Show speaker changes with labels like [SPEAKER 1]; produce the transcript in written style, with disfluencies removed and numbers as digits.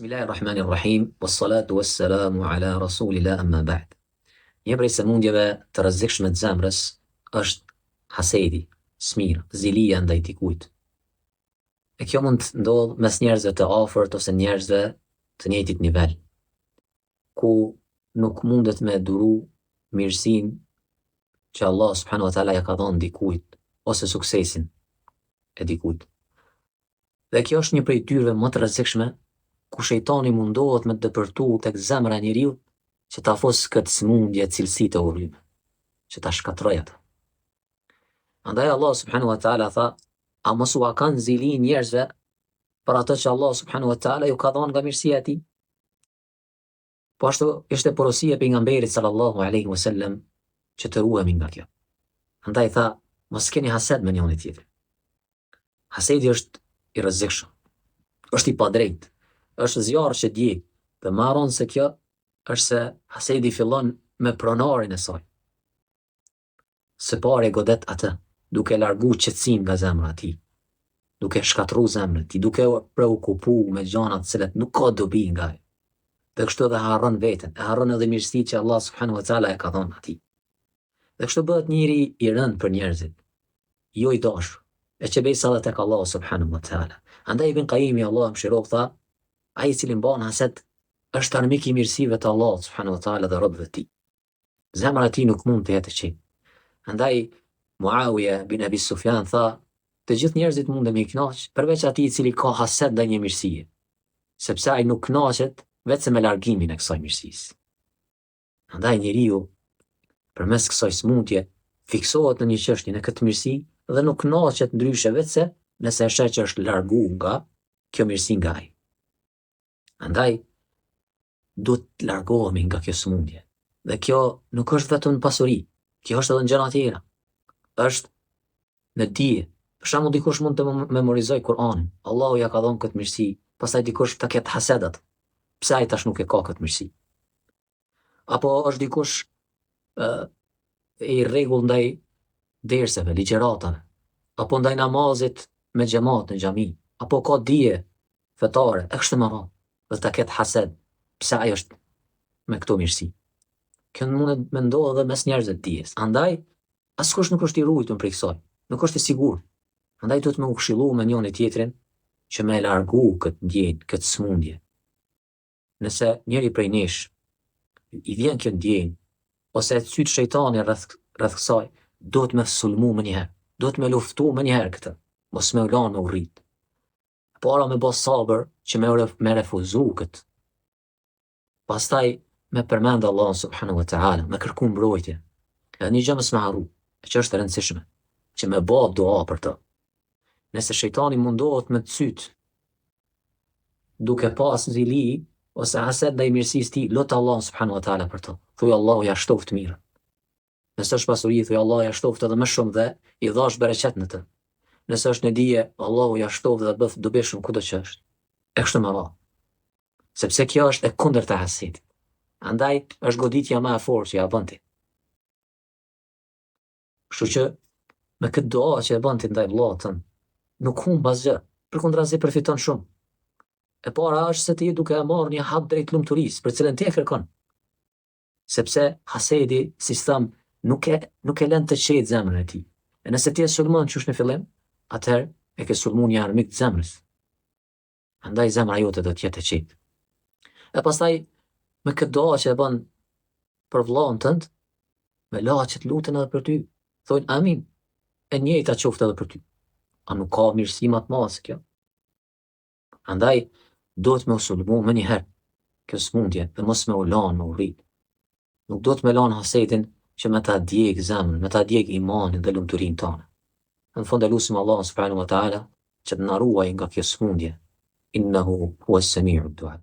[SPEAKER 1] Bismillahirrahmanirrahim, wassalatu wassalamu ala rasulillah amma ba'd. Një prej sëmundjeve të rrezikshme të zemrës është hasedi, smira, zilia ndaj dikujt. E kjo mund të ndodhë mes njerëzve të afërt ose njerëzve të njëjtit nivel, ku nuk mundet me duru mirësinë që Allah subhanahu wa taala ja ka dhënë dikujt ose suksesin e dikujt. Dhe kjo është një prej tyreve më të rrezikshme ku shejtani mundohet me të dëpërtu tek zemra e njeriu që ta fos këtë sëmundje cilësi të urryme, që ta shkatërroj atë. Andaj Allah subhanahu wa taala tha, a mos u kanë zili njerëzve për atë që Allah subhanahu wa taala ju ka dhënë nga mirësia e tij? Po ashtu ishte porosia e pejgamberit sallallahu alaihi wasallam që të ruhemi nga kjo. Andaj tha, mos keni hased me njëri tjetrin. Hasedi është i rrezikshëm, është i padrejtë, është zjarr që djeg, dhe më harron se kjo është se hasedi fillon me pronarin e saj. Së pari godet atë, duke largu qetësinë nga zemra e tij, duke shkatërru zemrën e tij, duke u preokupu me gjëra të cilat nuk ka dobi nga ajo. Dhe kështu edhe harron veten, e harron edhe mirësitë që Allah subhanahu wa taala e ka dhënë atij. Dhe kështu bëhet njëri i rënd për njerëzit, jo i dashur, e që bejsa edhe tek Allah subhanahu wa taala. Andaj Ibn Qayyimi, Allah mëshiroft, tha, ai i cili mban hased është armik i mirësive të Allahut subhanahu wa taala dhe robëve të tij. Zemra e tij nuk mund të jetë e qetë. Andaj Muawiya bin Abi Sufjan tha, të gjithë njerëzit mundem i kënaq, përveç atij i cili ka hased ndaj një mirësie, sepse ai nuk kënaqet vetëm me largimin e kësaj mirësisë. Andaj njeriu përmes kësaj smundje fiksohet në një çështje në këtë mirësi dhe nuk kënaqet ndryshe vetëm nëse e sheh që është largu nga kjo mirësi nga ai. Andaj, duhet të largohemi nga kjo smundje. Dhe kjo nuk është vetëm në pasuri, kjo është edhe në gjëra tjera. Është në dije. Për shembull, dikush mund të memorizoj Kur'anin. Allahu ja ka dhënë këtë mirësi, pastaj dikush të ketë hasedat. Pse ai tash nuk e ka këtë mirësi? Apo është dikush i rregull ndaj derseve, ligjëratave, apo ndaj namazit me xhamat në xhami, apo ka dije fetare, e kështu me radhë. Dhe ta ketë hased, pse ai është me këto mirësi. Kjo mund me ndodhë edhe mes njerëzve të dijes. Andaj, askush nuk është i ruajtur prej kësaj, nuk është i sigurt. Andaj duhet me u këshillu me njëri tjetrin që me largu këtë ndjenjë, këtë smundje. Nëse njëri prej nesh i vjen kjo ndjenjë, ose e cyt shejtani rreth kësaj, duhet me sulmu më njëherë, duhet me luftu më njëherë këtë, mos me u lanë me u rrit. Para me bë sabër që me refuzu këtë. Pastaj me përmend Allah subhanahu wa taala, me kërku mbrojtje. Edhe një gjë mos me harru, që është e rëndësishme, që me bë dua për të. Nëse shejtani mundohet me të cyt, duke pas zili ose hased ndaj mirësisë tij, lut Allah subhanahu wa taala për të. Thuaj Allahu ja shtoft mirë. Nëse është pasuri, thuaj Allah ja shtoft edhe më shumë dhe i dhash bereqet në të. Nëse është në dije, Allahu ja shtoft dhe bëf dobishëm kudo që është. E kështu me radhë. Sepse kjo është e kundërta e hasedit. Andaj është goditja më e fortë që ja bën ti. Kështu që me këtë dua që e bën ti ndaj vllaut tënd, nuk humb asgjë, përkundrazi përfiton shumë. E para është se ti duke e marrë një hap drejt lumturisë, për cilën ti e kërkon. Sepse hasedi, si thëmë, nuk e lën të qetë zemrën e tij. E nëse ti e sulmon qysh në fillim, atëherë e ke sulmu një armik të zemrës. Andaj zemra jote do të jetë e qetë. E pastaj, me këtë dua që e bën për vllaun tënd, me laç që të luten edhe për ty, thonë amin, e njëjta qoftë edhe për ty. A nuk ka mirësi më të madhe se kjo? Andaj, duhet me u sulmu më njëherë kjo smundje dhe mos me u lanë me u rrit. Nuk duhet me lanë hasedin që me ta djeg zemrën, me ta djeg imanin dhe lumturinë tonë. Në fund e lutim Allah subhanahu wa taala që të na ruaj nga kjo smundje. Innahu huwa as-sami'u ad-du'a.